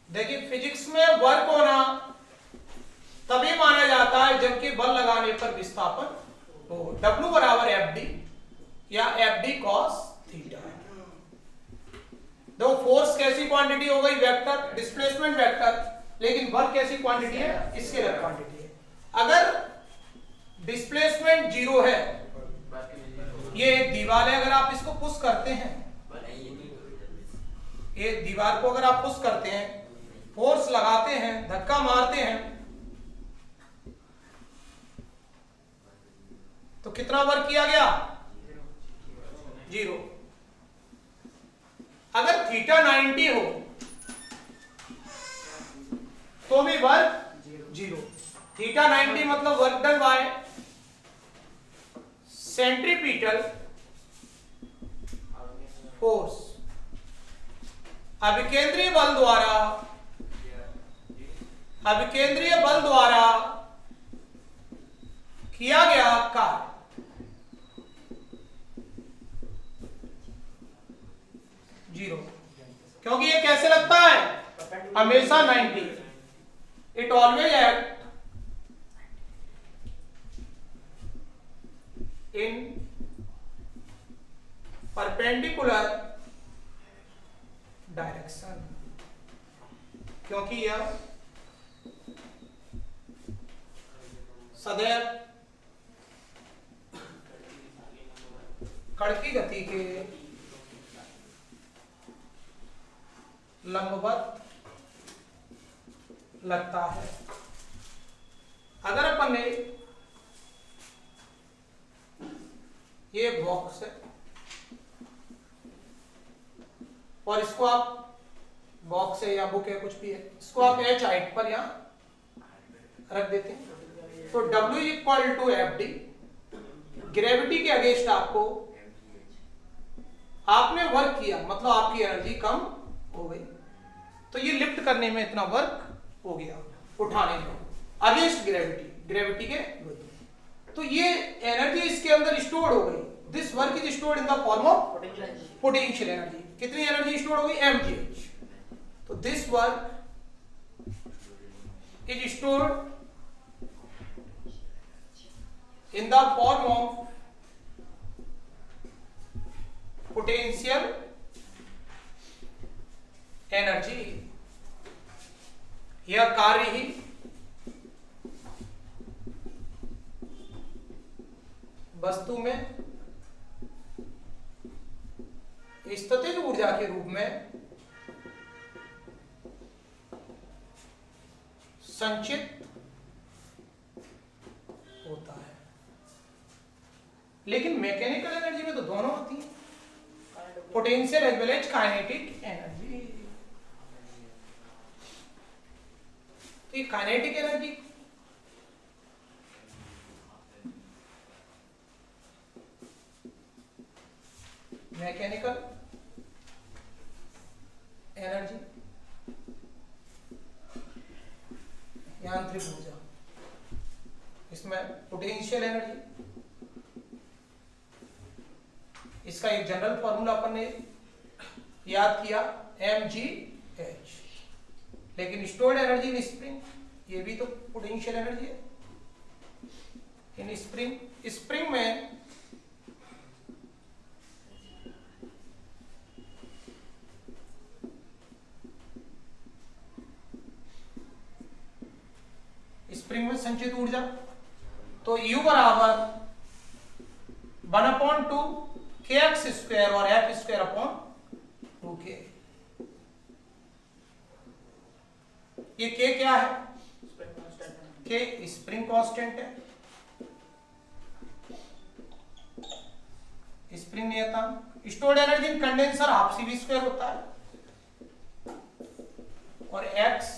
देखिए फिजिक्स में वर्क होना तभी माना जाता है जबकि बल लगाने पर विस्थापन हो। W बराबर FD या FD cos थीटा। दो फोर्स कैसी क्वांटिटी हो गई, वेक्टर, डिस्प्लेसमेंट वेक्टर, लेकिन वर्क कैसी क्वांटिटी है, स्केलर क्वांटिटी है। अगर डिस्प्लेसमेंट जीरो है, ये एक दीवार है, अगर आप इसको पुश करते हैं, ये दीवार को अगर आप पुश करते हैं, फोर्स लगाते हैं, धक्का मारते हैं, तो कितना वर्क किया गया, जीरो। अगर थीटा 90 हो तो भी वर्क जीरो। थीटा 90 मतलब work done by centripetal force, अभिकेंद्रीय बल द्वारा किया गया कार्य। जीरो, क्योंकि ये कैसे लगता है, हमेशा 90। It always act in perpendicular direction, क्योंकि यह सदैव कण की गति के लंबवत लगता है। अगर अपन ने ये बॉक्स है और इसको आप, बॉक्स है या बुक है, कुछ भी है, इसको आप h हाइट पर यहां रख देते हैं, तो W equal to FD, gravity के अगेंस्ट आपने वर्क किया, मतलब आपकी एनर्जी कम हो गई, तो ये लिफ्ट करने में इतना वर्क हो गया, उठाने में, अगेंस्ट ग्रेविटी के, तो ये एनर्जी इसके अंदर स्टोर हो गई। This work is stored in the form of potential energy. कितनी एनर्जी स्टोर हो गई, mgh। तो this work is stored in the form of potential energy। यह कार्य ही वस्तु में स्थितिज ऊर्जा के रूप में संचित होता है। लेकिन मैकेनिकल एनर्जी में तो दोनों होती है, potential as well as kinetic energy. तो ये काइनेटिक एनर्जी मैकेनिकल एनर्जी, यांत्रिक ऊर्जा, इसमें पोटेंशियल एनर्जी, इसका एक जनरल फॉर्मूला अपन ने याद किया mgh। लेकिन स्टोर्ड एनर्जी इन स्प्रिंग, ये भी तो पोटेंशियल एनर्जी है। इन स्प्रिंग में संचित ऊर्जा, तो U बराबर 1/2 kx स्क्वायर और f स्क्वायर अपॉन 2k। ये k क्या है, k स्प्रिंग कांस्टेंट है, स्प्रिंग नियतांक। Stored energy in condenser half CV square होता है, और x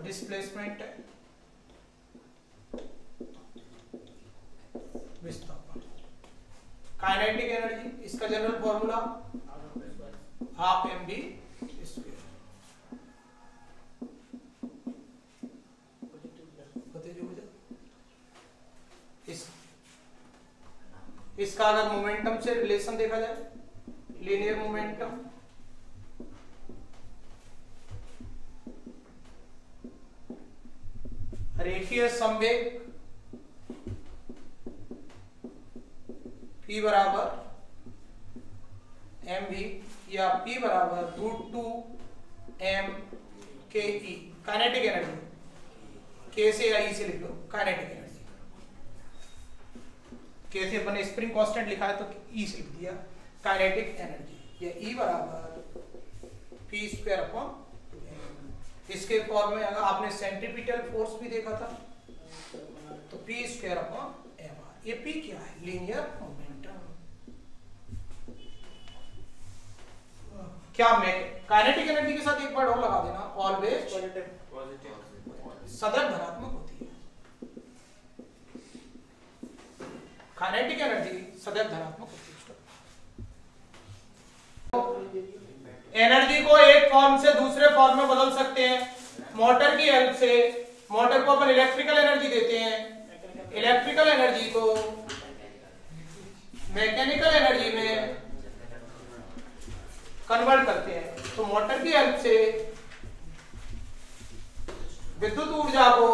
डिस्प्लेसमेंट है, विस्थापन। काइनेटिक एनर्जी, इसका general formula half mv square. इसका अगर मोमेंटम से रिलेशन देखा जाए, लीनियर मोमेंटम रेखीय संवेग P बराबर mv या P बराबर √2 mke। काइनेटिक एनर्जी K से या E से लिख लो काइनेटिक एनर्जी। K से अपन ने स्प्रिंग कांस्टेंट लिखा है तो E से लिख दिया काइनेटिक एनर्जी। या E बराबर P²/2m। इसके फॉर्म में अगर आपने सेंट्रीपिटल फोर्स भी देखा था तो P²/mr। ये P क्या है? Linear momentum. क्या मैं काइनेटिक एनर्जी के साथ एक वर्ड और लगा देना, ऑलवेज सदैव धनात्मक होती है। काइनेटिक एनर्जी सदैव धनात्मक होती है। एनर्जी को एक फॉर्म से दूसरे फॉर्म में बदल सकते हैं मोटर की हेल्प से। मोटर को अपन इलेक्ट्रिकल एनर्जी देते हैं, इलेक्ट्रिकल एनर्जी को मैकेनिकल एनर्जी में कन्वर्ट करते हैं। तो मोटर की हेल्प से विद्युत ऊर्जा को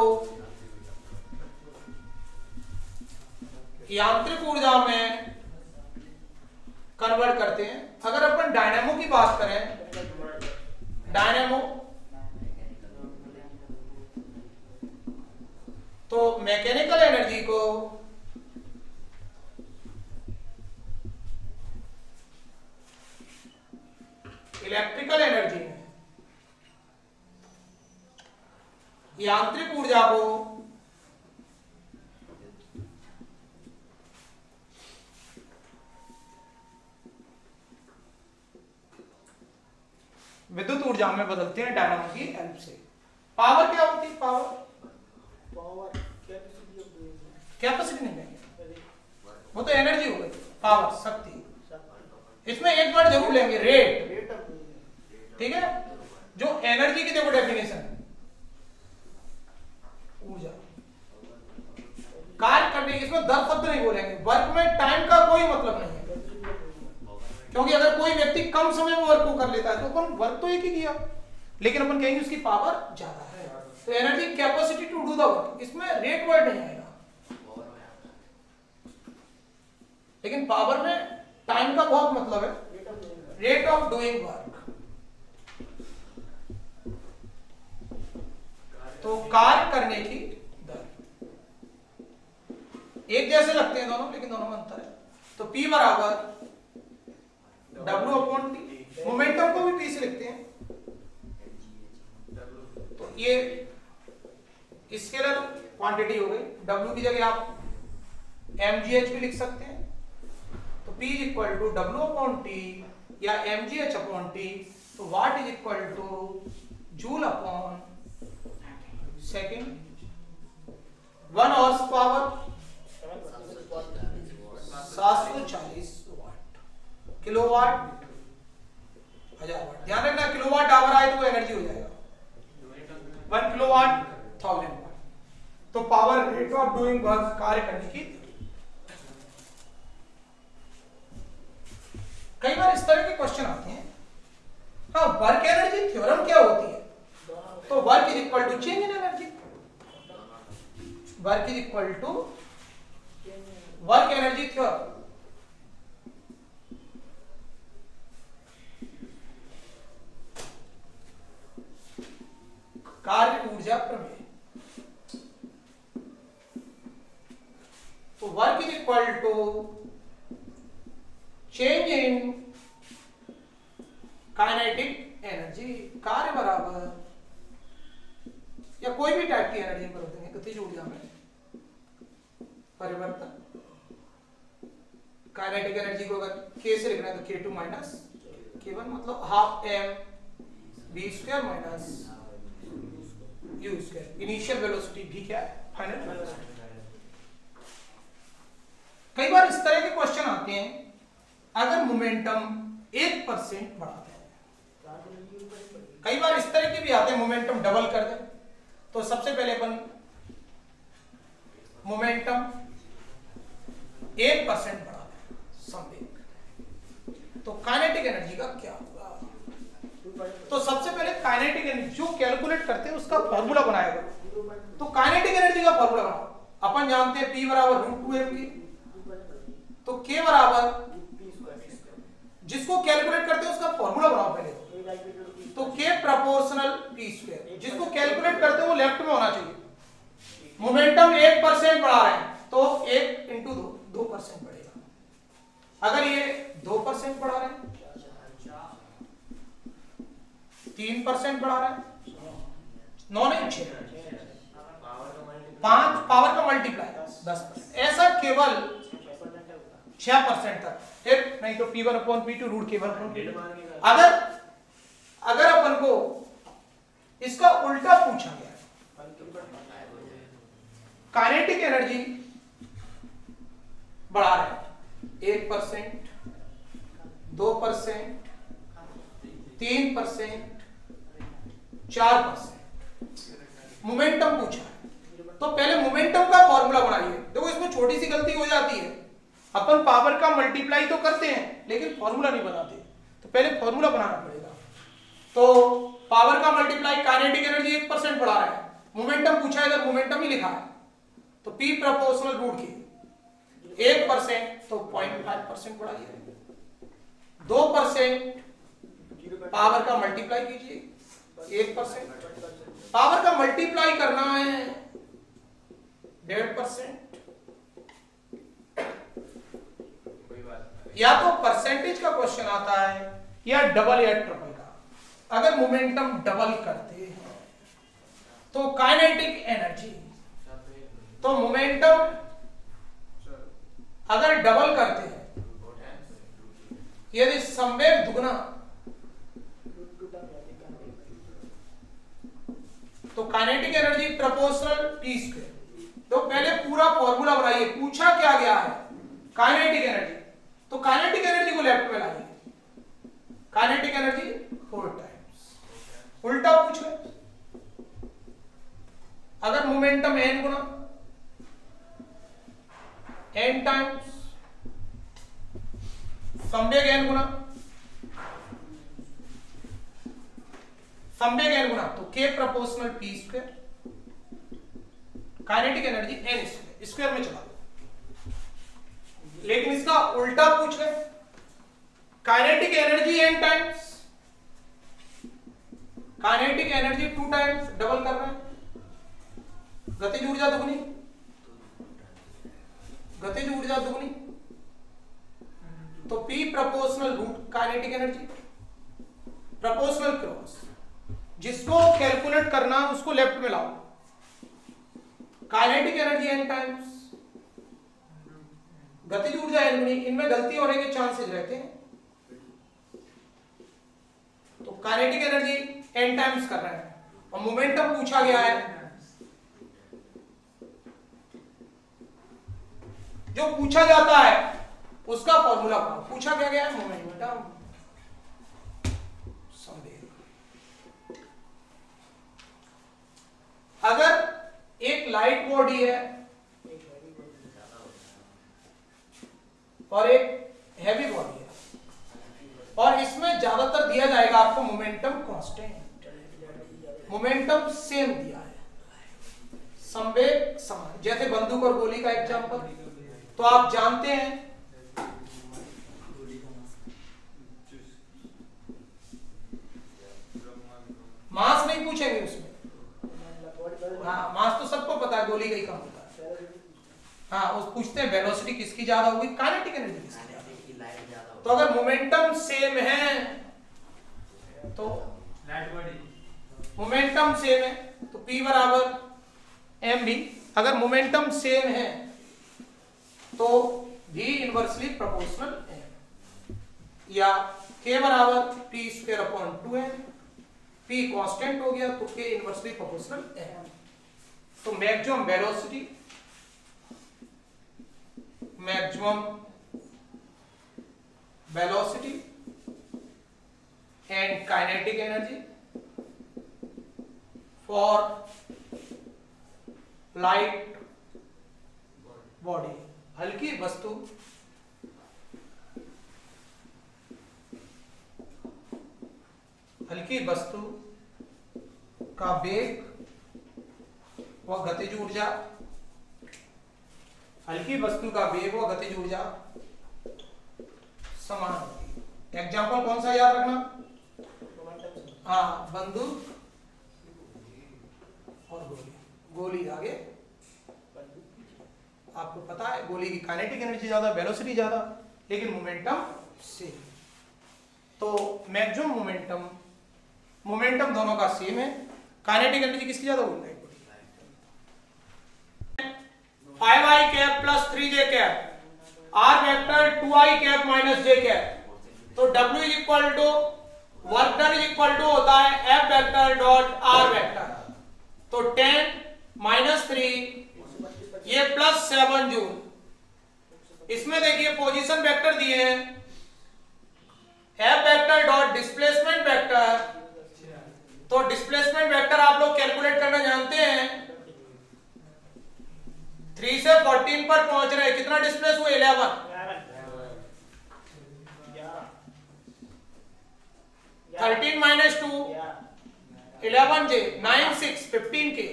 यांत्रिक ऊर्जा में कन्वर्ट करते हैं। अगर अपन डायनेमो की बात करें, डायनेमो तो मैकेनिकल एनर्जी को इलेक्ट्रिकल एनर्जी में, यांत्रिक ऊर्जा को विद्युत ऊर्जा में बदलते हैं डायनामो की हेल्प से। पावर क्या होती है? पावर कैपेसिटी नहीं है, वो तो एनर्जी हो गई। पावर शक्ति। इसमें एक वर्ड जरूर लेंगे, रेट। ठीक है, जो एनर्जी की देखो डेफिनेशन, ऊर्जा कार्य करने, इसमें दर शब्द नहीं बोलेंगे। वर्क में टाइम का कोई मतलब नहीं है, क्योंकि अगर कोई व्यक्ति कम समय में वर्क को कर लेता है तो अपन वर्क तो एक ही किया, लेकिन अपन कहेंगे उसकी पावर ज्यादा है। तो energy capacity to do the work, इसमें रेट वर्ड नहीं आएगा। लेकिन पावर में टाइम का बहुत मतलब है, रेट ऑफ डूइंग वर्क। तो कार्य करने की दर। एक जैसे लगते हैं दोनों, लेकिन दोनों में अंतर है। तो P बराबर W/T। मोमेंटम को भी P से लिखते हैं। तो ये स्केलर क्वांटिटी हो गई। W की जगह आप mgh भी लिख सकते हैं। तो P = W/T या mgh/T। तो वाट = जूल/सेकंड। 1 हॉर्स पावर 740 वाट। किलोवाट 1000 वाट। ध्यान रखना, किलोवाट आवर आए तो वो एनर्जी हो जाएगा। 1 किलोवाट 1000 वाट। तो power rate of doing work, कार्य करने की। कई बार इस तरह के क्वेश्चन आते हैं। हाँ, वर्क एनर्जी थ्योरम क्या होती है? तो work = change in energy. Work = work energy theorem. कार्य ऊर्जा प्रमेय। तो work = change in kinetic energy. कार्य बराबर, या कोई भी टाइप की एनर्जी पर होते हैं, गतिज ऊर्जा में परिवर्तन। काइनेटिक एनर्जी को अगर K से लिखना है तो K2 - K1, मतलब ½ mv² - u²। इनिशियल वेलोसिटी भी क्या है? Final velocity. कई बार इस तरह के क्वेश्चन आते हैं, अगर मोमेंटम 1% बढ़ाते हैं। कई बार इस तरह के भी आते हैं, मोमेंटम डबल कर दें। तो सबसे पहले अपन मोमेंटम 1% बढ़ाते हैं, संवेग। तो काइनेटिक एनर्जी का क्या होगा? तो सबसे पहले काइनेटिक एनर्जी जो कैलकुलेट करते हैं उसका फॉर्मूला बनाएगा। तो काइनेटिक एनर्जी का फॉर्मूला बनाओ। अपन जानते हैं P बराबर √2mv, तो K बराबर, जिसको कैलकुलेट करते हैं उसका फॉर्मूला बनाओ पहले तो K प्रोपोर्शनल p²। जिसको कैलकुलेट करते हैं वो लेफ्ट में होना चाहिए। मोमेंटम 1% बढ़ा रहे हैं तो 1 × 2% बढ़ेगा। अगर ये 2% बढ़ा रहे हैं, 3% बढ़ा रहे हैं, 9 नहीं 6, 5 पावर का मल्टीप्लाई 10%, ऐसा केवल 6% तक। फिर नहीं तो P1/P2 √K1/P2। अगर अपन को इसका उल्टा पूछा गया, काइनेटिक एनर्जी बढ़ा रहे हैं 1%, 2%, 3%, 4%, मोमेंटम पूछा है तो पहले मोमेंटम का फॉर्मूला बनाइए। देखो इसमें छोटी सी गलती हो जाती है, अपन पावर का मल्टीप्लाई तो करते हैं लेकिन फॉर्मूला नहीं बनाते, तो पहले फॉर्मूला बनाना पड़ेगा। तो पावर का मल्टीप्लाई, काइनेटिक एनर्जी 1% बढ़ा रहा है, मोमेंटम पूछा है, अगर मोमेंटम ही लिखा है तो P प्रोपोर्शनल √K, 1% तो 0.5% बढ़ाइए, 2% पावर का मल्टीप्लाई कीजिए 1%, पावर का मल्टीप्लाई करना है 1.5%, या तो परसेंटेज का क्वेश्चन आता है या डबल या ट्रिपल का। अगर मोमेंटम डबल करते हैं तो काइनेटिक एनर्जी, तो मोमेंटम अगर डबल करते हैं, यदि संवेग दुगना तो काइनेटिक एनर्जी प्रोपोर्शनल p²। तो पहले पूरा फॉर्मूला बनाइए, पूछा क्या गया है काइनेटिक एनर्जी, तो काइनेटिक एनर्जी को लेफ्ट में लाइए, काइनेटिक एनर्जी 4 टाइम्स। उल्टा पूछ रहे, अगर मोमेंटम n गुना n टाइम्स, संवेग n गुना, संवेग n गुना तो K proportional p², kinetic energy n², square में चला दो। लेकिन इसका उल्टा पूछ रहे, kinetic energy n times, kinetic energy 2 times, double कर रहे हैं, गतिज ऊर्जा दुगनी, गतिज ऊर्जा दुगनी तो P proportional √ kinetic energy, proportional cross, जिसको कैलकुलेट करना उसको लेफ्ट में लाओ, काइनेटिक एनर्जी n टाइम्स, गतिज ऊर्जा n गुनी, इनमें गलती होने के चांसेस रहते हैं, तो काइनेटिक एनर्जी n टाइम्स कर रहे हैं और मोमेंटम पूछा गया है, जो पूछा जाता है उसका फॉर्मूला पूछा क्या गया है, मोमेंटम संवेग। अगर एक लाइट बॉडी है और एक हैवी बॉडी है और इसमें ज्यादातर दिया जाएगा आपको मोमेंटम कांस्टेंट, मोमेंटम सेम दिया है, संवेग समान, जैसे बंदूक और गोली का एग्जांपल तो आप जानते हैं मास नहीं पूछेंगे उसमें, हाँ मास तो सबको पता है, गोली का ही कम होता है, हाँ उस पूछते हैं वेलोसिटी किसकी ज्यादा होगी, काइनेटिक एनर्जी किसकी ज्यादा होगी। तो अगर मोमेंटम सेम है तो मोमेंटम सेम है तो P बराबर mv, अगर मोमेंटम सेम है तो V इनवर्सली प्रोपोर्शनल है, या K बराबर P²/2n, P कांस्टेंट हो गया तो K इनवर्सली प्रोपोर्शनल है। तो maximum velocity, maximum velocity and kinetic energy for light body, हल्की वस्तु का वेग व गतिज ऊर्जा, हल्की वस्तु का वेग व गतिज ऊर्जा समान होगी। एग्जाम्पल कौन सा याद रखना? हाँ, बंदूक और गोली। गोली आगे, आपको पता है गोली की काइनेटिक एनर्जी ज्यादा, वेलोसिटी ज्यादा, लेकिन मोमेंटम सेम। तो मैक्सिमम मोमेंटम दोनों का सेम है। काइनेटिक एनर्जी किसकी ज्यादा होगी? 5i cap plus 3j cap r vector 2i cap minus j cap. तो W is equal to work done is equal to होता है F vector dot R vector. तो 10 माइनस 3 ये प्लस 7 जूल। इसमें देखिए पोजीशन वेक्टर दिए हैं, F vector dot displacement vector. तो डिस्प्लेसमेंट वेक्टर आप लोग कैलकुलेट करना जानते हैं। 3 से 14 पर पहुंच रहे हैं, कितना डिस्प्लेस हुए? 11। 13 माइनस 2 11 जे 9 6 15 के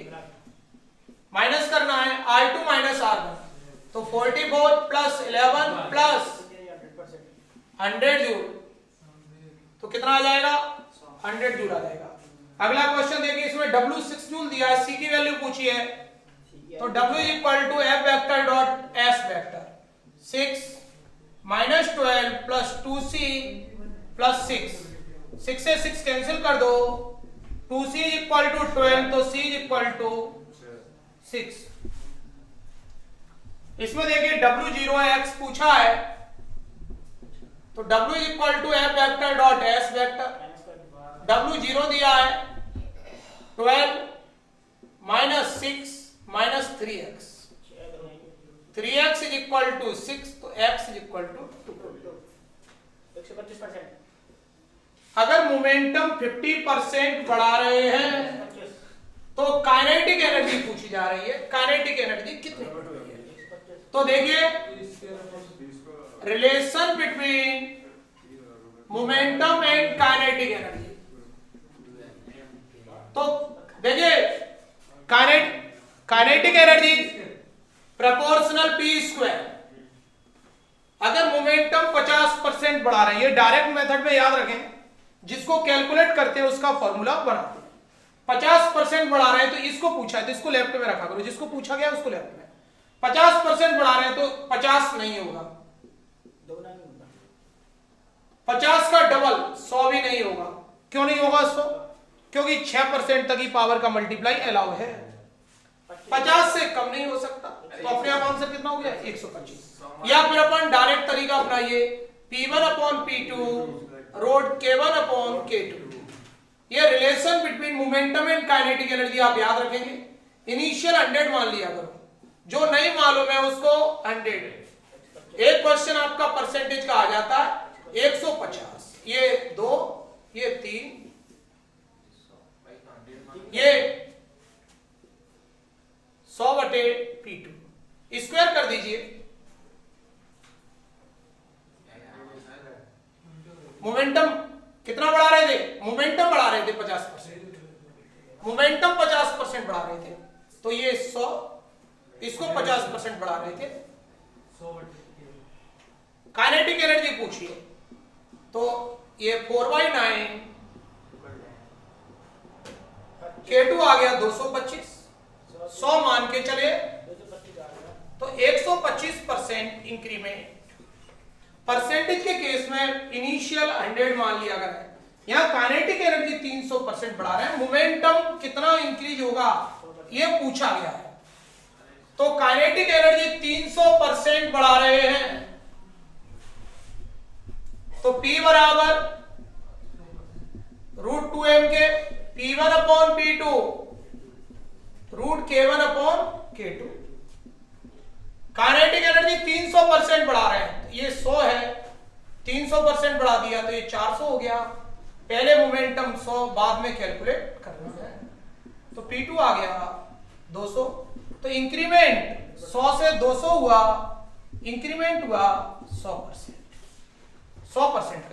माइनस करना है R2 माइनस R1। तो 44 प्लस 11 प्लस 100 जूल, तो कितना आ जाएगा? 100 जूल आ जाएगा। अगला क्वेश्चन देखिए, इसमें W 6 जूल दिया है, C की वैल्यू पूछी है। तो W is equal to F vector dot S vector. 6 minus 12 plus 2C plus 6 से 6 कैंसिल कर दो। 2C इज इक्वल टू 12, तो C इज इक्वल टू 6। इसमें देखिए W0x पूछा है, तो W is equal to F vector dot S vector. W0 दिया है 12 minus 6 minus 3x। 3x is equal to 6, तो x इज इक्वल टू 125%। अगर मोमेंटम 50% बढ़ा रहे हैं तो काइनेटिक एनर्जी पूछी जा रही है। काइनेटिक एनर्जी कितनी बढ़ रही है? तो देखिए relation between momentum and kinetic energy. तो देखिए kinetic energy proportional p square. अगर मोमेंटम 50% बढ़ा रहे हैं, ये डायरेक्ट मेथड में याद रखें, जिसको कैलकुलेट करते हैं उसका फॉर्मूला बनाते हैं। 50% बढ़ा रहे हैं तो इसको पूछा है तो इसको लेफ्ट में रखा करो, जिसको पूछा गया उसको लेफ्ट में। 50% बढ़ा रहे हैं तो 50 नहीं होगा, 50 का डबल 100 भी नहीं होगा। क्यों नहीं होगा 100? क्योंकि 6% तक ही पावर का मल्टीप्लाई अलाउ है, 50 से कम नहीं हो सकता। तो अपने आप आंसर कितना हो गया? 125। या फिर अपन डायरेक्ट तरीका अपनाइए, P1 upon P2 road K1 upon K2। ये relation between momentum and kinetic energy आप याद रखेंगे। इनिशियल 100 मान लिया करो, जो नहीं मालूम है उसको 100। एक क्वेश्चन आपका परसेंटेज का आ जाता है 150। ये 2, ये 3, ये 100/P2 स्क्वायर कर दीजिए। मोमेंटम कितना बढ़ा रहे थे? मोमेंटम बढ़ा रहे थे 50%। मोमेंटम 50% बढ़ा रहे थे, तो ये 100, इसको 50% बढ़ा रहे थे। काइनेटिक एनर्जी पूछिए, तो ये 4/9 K2 आ गया 225। 100 मान के चले तो 125% इंक्रीमेंट। परसेंटेज के केस में इनिशियल 100 मान लिया गया है। यहां काइनेटिक एनर्जी 300% बढ़ा रहे हैं, मोमेंटम कितना इंक्रीज होगा ये पूछा गया है। तो काइनेटिक एनर्जी 300% बढ़ा रहे हैं, तो P बराबर √2m के P1 upon P2 √K1 upon K2। Kinetic energy 300% बढ़ा रहे हैं, ये 100 है, 300% बढ़ा दिया तो ये 400 हो गया। पहले मोमेंटम 100, बाद में कैलकुलेट करना है। तो P2 आ गया 200। तो इंक्रीमेंट 100 से 200 हुआ, इंक्रीमेंट हुआ 100%। 100%